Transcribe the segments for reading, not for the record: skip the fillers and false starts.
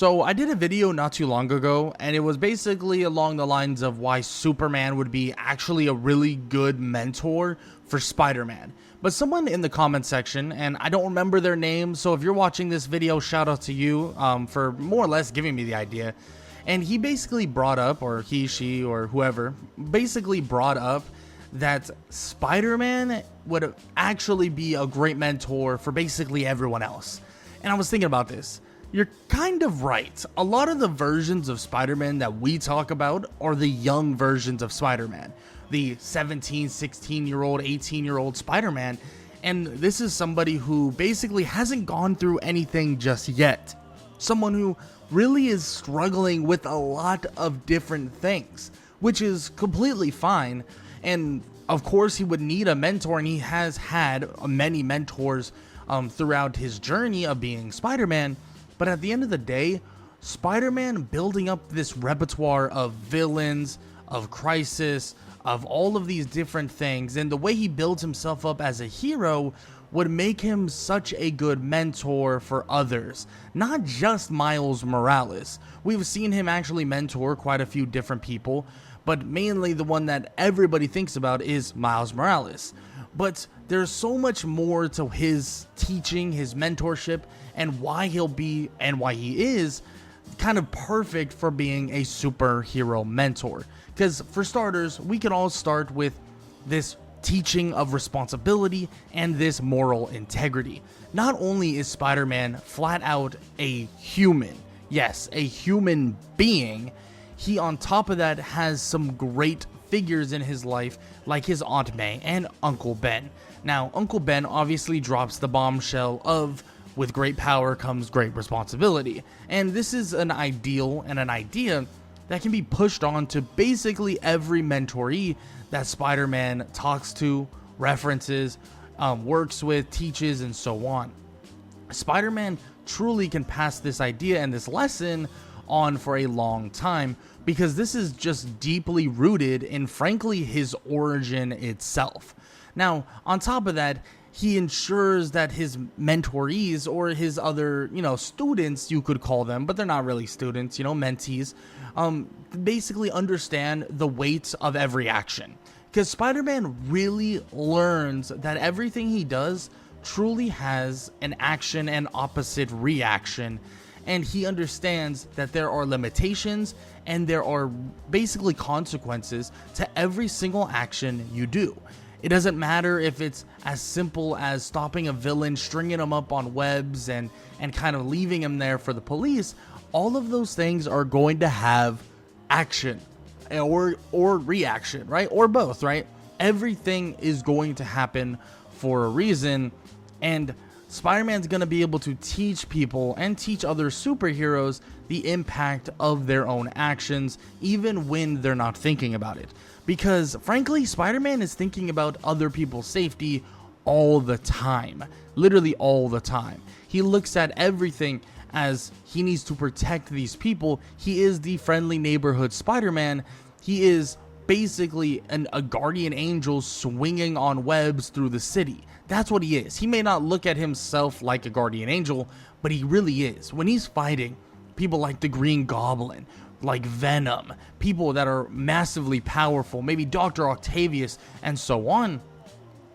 So I did a video not too long ago, and it was basically along the lines of why Superman would be actually a really good mentor for Spider-Man. But someone in the comment section, and I don't remember their name, so if you're watching this video, shout out to you for more or less giving me the idea. And he basically brought up, or he, she, or whoever, basically brought up that Spider-Man would actually be a great mentor for basically everyone else. And I was thinking about this. You're kind of right. A lot of the versions of Spider-Man that we talk about are the young versions of Spider-Man. The 17, 16-year-old, 18-year-old Spider-Man. And this is somebody who basically hasn't gone through anything just yet. Someone who really is struggling with a lot of different things, which is completely fine. And of course he would need a mentor, and he has had many mentors throughout his journey of being Spider-Man. But at the end of the day, Spider-Man building up this repertoire of villains, of crisis, of all of these different things, and the way he builds himself up as a hero would make him such a good mentor for others. Not just Miles Morales. We've seen him actually mentor quite a few different people, but mainly the one that everybody thinks about is Miles Morales. But there's so much more to his teaching, his mentorship, and why he'll be, and why he is, kind of perfect for being a superhero mentor. Because for starters, we can all start with this teaching of responsibility and this moral integrity. Not only is Spider-Man flat out a human, yes, a human being, he on top of that has some great figures in his life like his Aunt May and Uncle Ben. Now, Uncle Ben obviously drops the bombshell of with great power comes great responsibility. And this is an ideal and an idea that can be pushed on to basically every mentoree that Spider-Man talks to, references, works with, teaches, and so on. Spider-Man truly can pass this idea and this lesson on for a long time, because this is just deeply rooted in, frankly, his origin itself. Now, on top of that, he ensures that his mentorees, or his other, students, you could call them, but they're not really students, mentees, basically understand the weight of every action. Because Spider-Man really learns that everything he does truly has an action and opposite reaction. And he understands that there are limitations and there are basically consequences to every single action you do. It doesn't matter if it's as simple as stopping a villain, stringing him up on webs, and kind of leaving him there for the police. All of those things are going to have action or reaction, right? Or both, right? Everything is going to happen for a reason, and Spider-Man's going to be able to teach people and teach other superheroes the impact of their own actions, even when they're not thinking about it. Because, frankly, Spider-Man is thinking about other people's safety all the time. Literally all the time. He looks at everything as he needs to protect these people. He is the friendly neighborhood Spider-Man. He is basically a guardian angel swinging on webs through the city. That's what he is. He may not look at himself like a guardian angel, but he really is. When he's fighting people like the Green Goblin, like Venom, people that are massively powerful, maybe Dr. Octavius, and so on,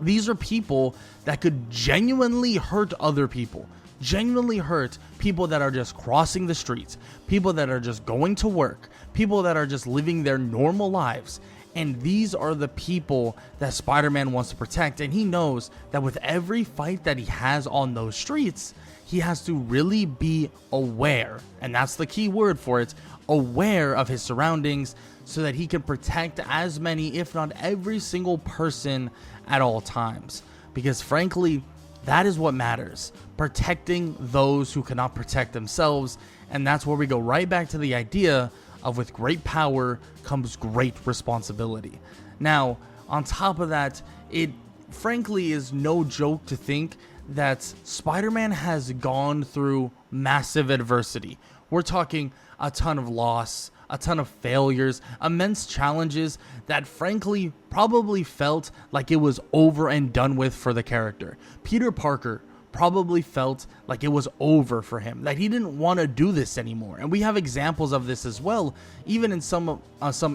these are people that could genuinely hurt other people. Genuinely hurt people that are just crossing the streets, people that are just going to work, people that are just living their normal lives. And these are the people that Spider-Man wants to protect. And he knows that with every fight that he has on those streets, he has to really be aware, and that's the key word for it, aware of his surroundings, so that he can protect as many, if not every single person at all times. Because frankly, that is what matters. Protecting those who cannot protect themselves. And that's where we go right back to the idea of with great power comes great responsibility. Now, on top of that, it frankly is no joke to think that Spider-Man has gone through massive adversity. We're talking a ton of loss, a ton of failures, immense challenges that frankly probably felt like it was over and done with for the character. Peter Parker probably felt like it was over for him, that he didn't want to do this anymore. And we have examples of this as well. Even in some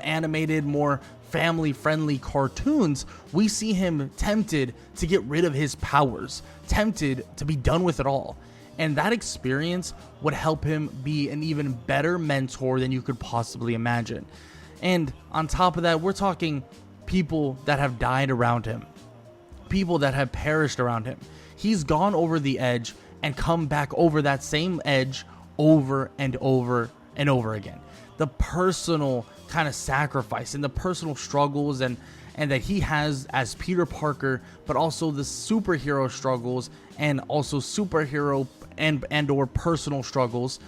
animated, more family-friendly cartoons, we see him tempted to get rid of his powers, tempted to be done with it all. And that experience would help him be an even better mentor than you could possibly imagine. And on top of that, we're talking people that have died around him, people that have perished around him. He's gone over the edge and come back over that same edge over and over and over again. The personal kind of sacrifice and the personal struggles and that he has as Peter Parker, but also the superhero struggles and also superhero and or personal struggles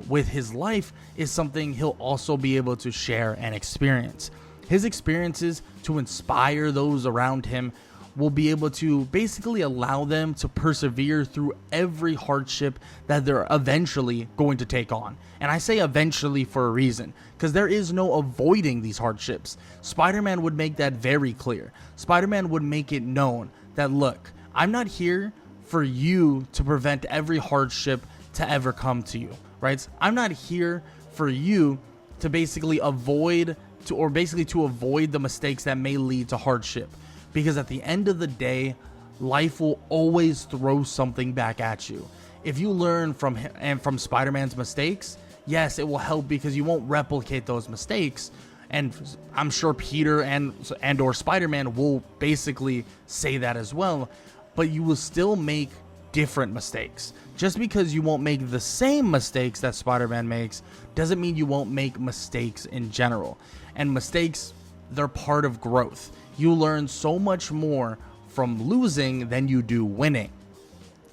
with his life is something he'll also be able to share and experience. His experiences to inspire those around him will be able to basically allow them to persevere through every hardship that they're eventually going to take on. And I say eventually for a reason, because there is no avoiding these hardships. Spider-Man would make that very clear. Spider-Man would make it known that, look, I'm not here for you to prevent every hardship to ever come to you, right? I'm not here for you to basically avoid the mistakes that may lead to hardship. Because at the end of the day, life will always throw something back at you. If you learn from him and from Spider-Man's mistakes, yes, it will help because you won't replicate those mistakes. And I'm sure Peter and or Spider-Man will basically say that as well. But you will still make different mistakes. Just because you won't make the same mistakes that Spider-Man makes doesn't mean you won't make mistakes in general. And mistakes, they're part of growth. You learn so much more from losing than you do winning.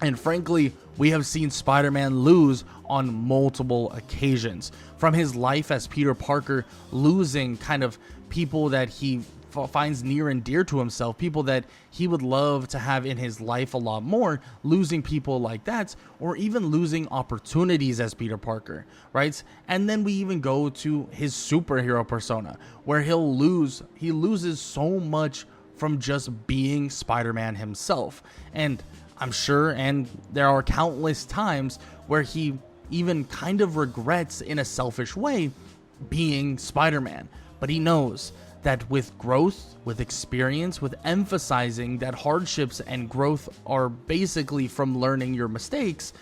And frankly, we have seen Spider-Man lose on multiple occasions. From his life as Peter Parker, losing kind of people that he finds near and dear to himself, people that he would love to have in his life a lot more, losing people like that, or even losing opportunities as Peter Parker, right? And then we even go to his superhero persona, where he loses so much from just being Spider-Man himself. And I'm sure, and there are countless times where he even kind of regrets in a selfish way being Spider-Man, but he knows that with growth, with experience, with emphasizing that hardships and growth are basically from learning your mistakes,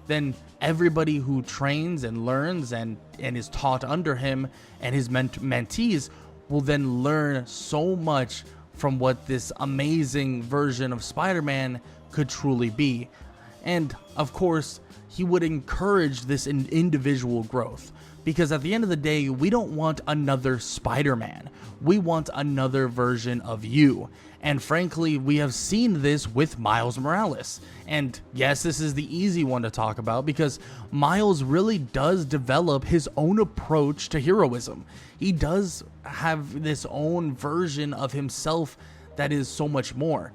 then everybody who trains and learns and is taught under him and his mentees will then learn so much from what this amazing version of Spider-Man could truly be. And of course, he would encourage this individual growth. Because at the end of the day, we don't want another Spider-Man. We want another version of you. And frankly, we have seen this with Miles Morales. And yes, this is the easy one to talk about because Miles really does develop his own approach to heroism. He does have this own version of himself that is so much more.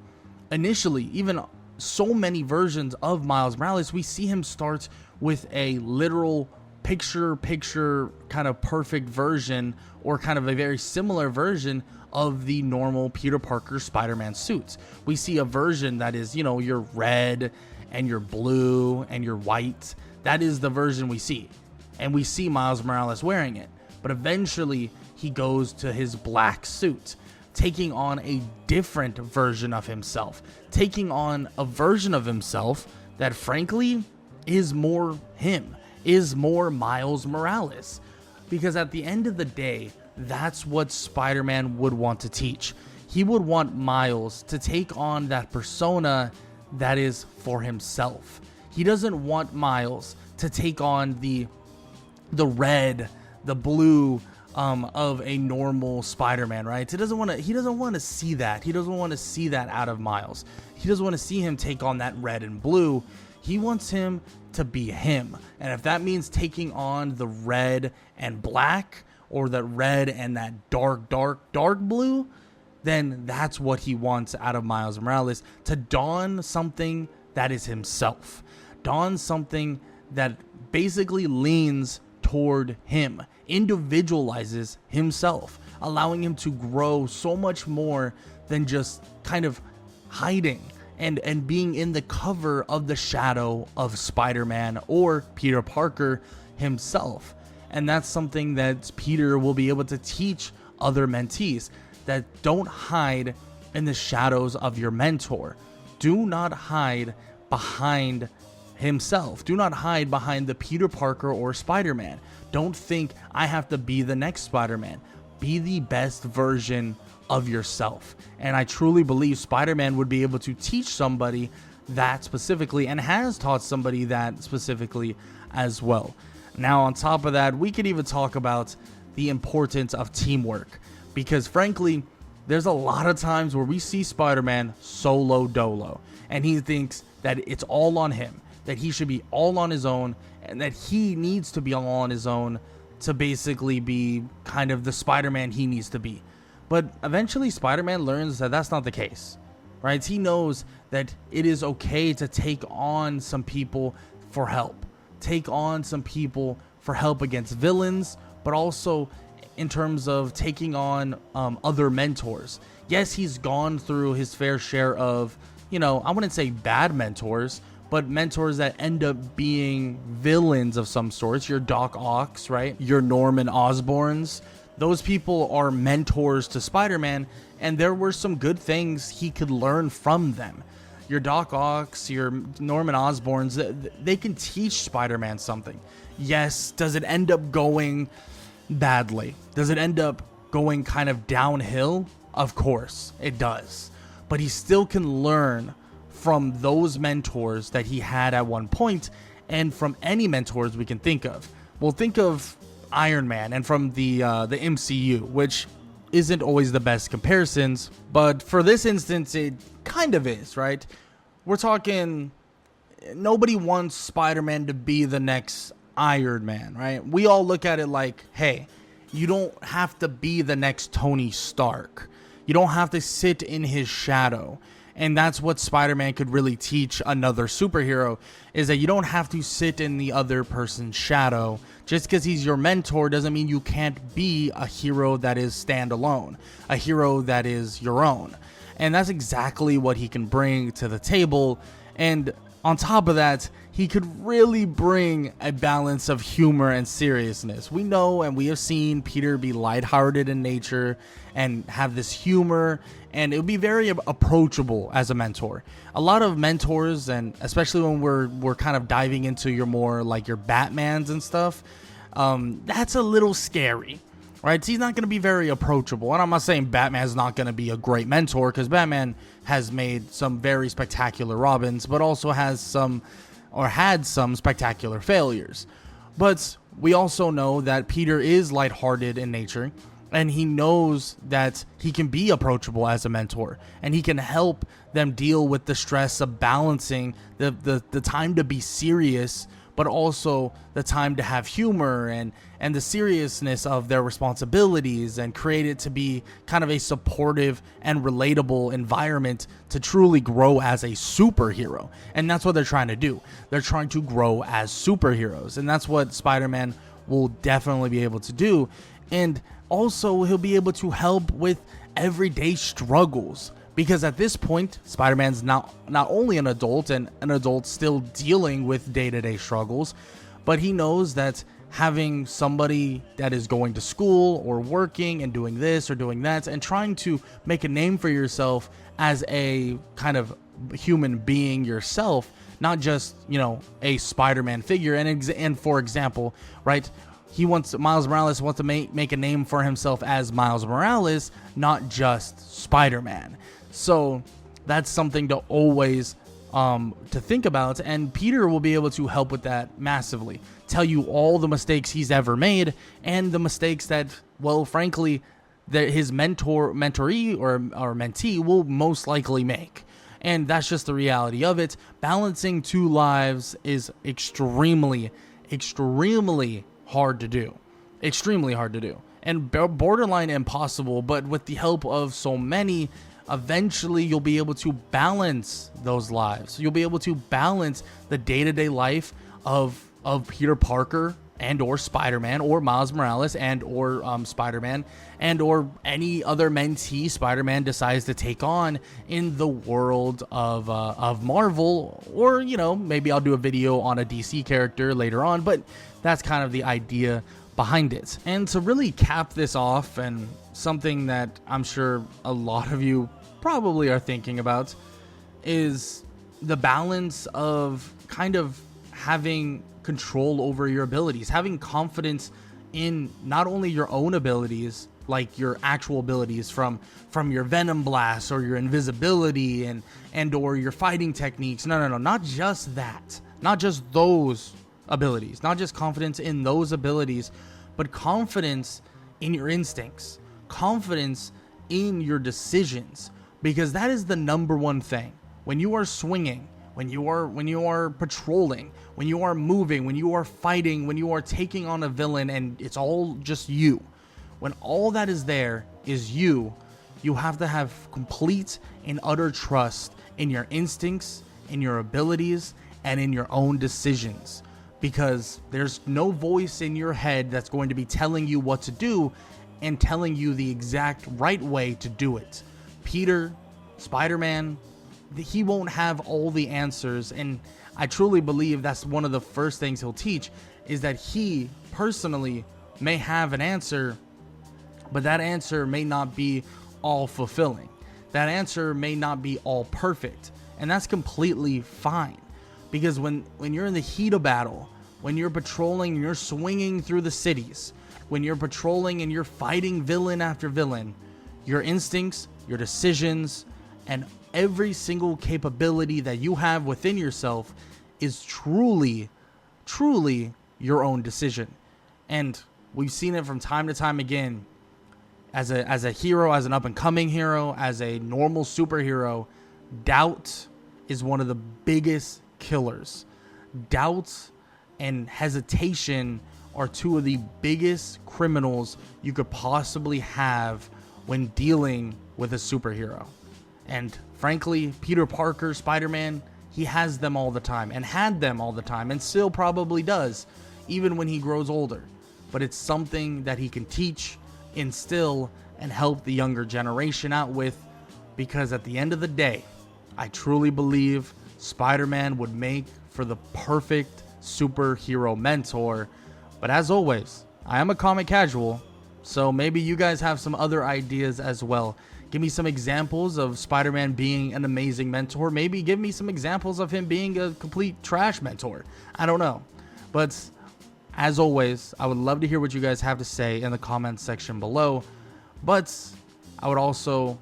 Initially, even so many versions of Miles Morales, we see him start with a literal picture kind of perfect version or kind of a very similar version of the normal Peter Parker Spider-Man suits. We see a version that is, your red and your blue and your white. That is the version we see. And we see Miles Morales wearing it. But eventually he goes to his black suit, taking on a different version of himself, taking on a version of himself that frankly is more him, is more Miles Morales. Because at the end of the day, that's what Spider-Man would want to teach. He would want Miles to take on that persona that is for himself. He doesn't want Miles to take on the red, the blue of a normal Spider-Man, right? He doesn't want to see that. He doesn't want to see that out of Miles. He doesn't want to see him take on that red and blue. He wants him to be him. And if that means taking on the red and black or the red and that dark blue, then that's what he wants out of Miles Morales, to don something that is himself. Don something that basically leans toward him, individualizes himself, allowing him to grow so much more than just kind of hiding and being in the cover of the shadow of Spider-Man or Peter Parker himself. And that's something that Peter will be able to teach other mentees, that don't hide in the shadows of your mentor. Do not hide behind himself. Do not hide behind the Peter Parker or Spider-Man. Don't think I have to be the next Spider-Man. Be the best version of yourself. And I truly believe Spider-Man would be able to teach somebody that specifically, and has taught somebody that specifically as well. Now, on top of that, we could even talk about the importance of teamwork, because frankly, there's a lot of times where we see Spider-Man solo dolo, and he thinks that it's all on him, that he should be all on his own, and that he needs to be all on his own to basically be kind of the Spider-Man he needs to be. But eventually Spider-Man learns that that's not the case, right? He knows that it is okay to take on some people for help. Take on some people for help against villains, but also in terms of taking on other mentors. Yes, he's gone through his fair share of, I wouldn't say bad mentors, but mentors that end up being villains of some sorts. Your Doc Ocks, right? Your Norman Osborns. Those people are mentors to Spider-Man, and there were some good things he could learn from them. Your Doc Ocks, your Norman Osborns, they can teach Spider-Man something. Yes, does it end up going badly? Does it end up going kind of downhill? Of course, it does. But he still can learn from those mentors that he had at one point, and from any mentors we can think of. We'll think of Iron Man, and from the MCU, which isn't always the best comparisons, but for this instance it kind of is, right? We're talking, nobody wants Spider-Man to be the next Iron Man, right? We all look at it like, hey, you don't have to be the next Tony Stark. You don't have to sit in his shadow. And that's what Spider-Man could really teach another superhero, is that you don't have to sit in the other person's shadow. Just because he's your mentor doesn't mean you can't be a hero that is standalone, a hero that is your own. And that's exactly what he can bring to the table. And on top of that, he could really bring a balance of humor and seriousness. We know and we have seen Peter be lighthearted in nature and have this humor, and it would be very approachable as a mentor. A lot of mentors, and especially when we're kind of diving into your more like your Batmans and stuff, that's a little scary, right? He's not going to be very approachable. And I'm not saying Batman's not going to be a great mentor, because Batman has made some very spectacular Robins, but also has some, or had some spectacular failures. But we also know that Peter is lighthearted in nature, and he knows that he can be approachable as a mentor, and he can help them deal with the stress of balancing the time to be serious, but also the time to have humor and the seriousness of their responsibilities, and create it to be kind of a supportive and relatable environment to truly grow as a superhero. And that's what they're trying to do. They're trying to grow as superheroes, and that's what Spider-Man will definitely be able to do. And also, he'll be able to help with everyday struggles, because at this point, Spider-Man's not only an adult, and an adult still dealing with day-to-day struggles, but he knows that having somebody that is going to school or working and doing this or doing that and trying to make a name for yourself as a kind of human being yourself, not just, a Spider-Man figure. And for example, right, Miles Morales wants to make a name for himself as Miles Morales, not just Spider-Man. So that's something to always to think about, and Peter will be able to help with that massively. Tell you all the mistakes he's ever made, and the mistakes that, well, frankly, that his mentoree or mentee will most likely make. And that's just the reality of it. Balancing two lives is extremely hard to do. Extremely hard to do. And borderline impossible, but with the help of so many, eventually you'll be able to balance those lives. You'll be able to balance the day-to-day life of Peter Parker and or Spider-Man or Miles Morales and or Spider-Man and or any other mentee Spider-Man decides to take on in the world of Marvel, or maybe I'll do a video on a DC character later on, but that's kind of the idea behind it. And to really cap this off, and something that I'm sure a lot of you probably are thinking about, is the balance of kind of having control over your abilities, having confidence in not only your own abilities, like your actual abilities from your venom blast or your invisibility and or your fighting techniques. No, not just that, not just those abilities, not just confidence in those abilities, but confidence in your instincts, confidence in your decisions, because that is the number one thing. When you are swinging, when you are patrolling, when you are moving, when you are fighting, when you are taking on a villain and it's all just you, when all that is there is you have to have complete and utter trust in your instincts, in your abilities, and in your own decisions, because there's no voice in your head that's going to be telling you what to do and telling you the exact right way to do it. Peter, Spider-Man, he won't have all the answers, and I truly believe that's one of the first things he'll teach, is that he personally may have an answer, but that answer may not be all fulfilling. That answer may not be all perfect, and that's completely fine, because when you're in the heat of battle, when you're patrolling and you're swinging through the cities, when you're patrolling and you're fighting villain after villain, your instincts, your decisions, and every single capability that you have within yourself is truly your own decision. And we've seen it from time to time again. As a hero, as an up-and-coming hero, as a normal superhero, doubt is one of the biggest killers. Doubt and hesitation are two of the biggest criminals you could possibly have when dealing with a superhero. And frankly, Peter Parker, Spider-Man, he has them all the time, and had them all the time, and still probably does, even when he grows older. But it's something that he can teach, instill, and help the younger generation out with, because at the end of the day, I truly believe Spider-Man would make for the perfect superhero mentor. But as always, I am a comic casual, so maybe you guys have some other ideas as well. Give me some examples of Spider-Man being an amazing mentor. Maybe give me some examples of him being a complete trash mentor. I don't know. But as always, I would love to hear what you guys have to say in the comments section below. But I would also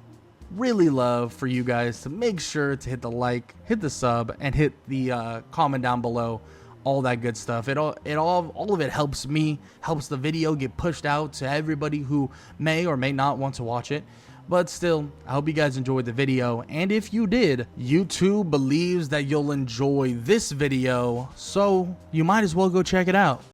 really love for you guys to make sure to hit the like, hit the sub, and hit the comment down below. All that good stuff. All of it helps me, helps the video get pushed out to everybody who may or may not want to watch it. But still, I hope you guys enjoyed the video, and if you did, YouTube believes that you'll enjoy this video, so you might as well go check it out.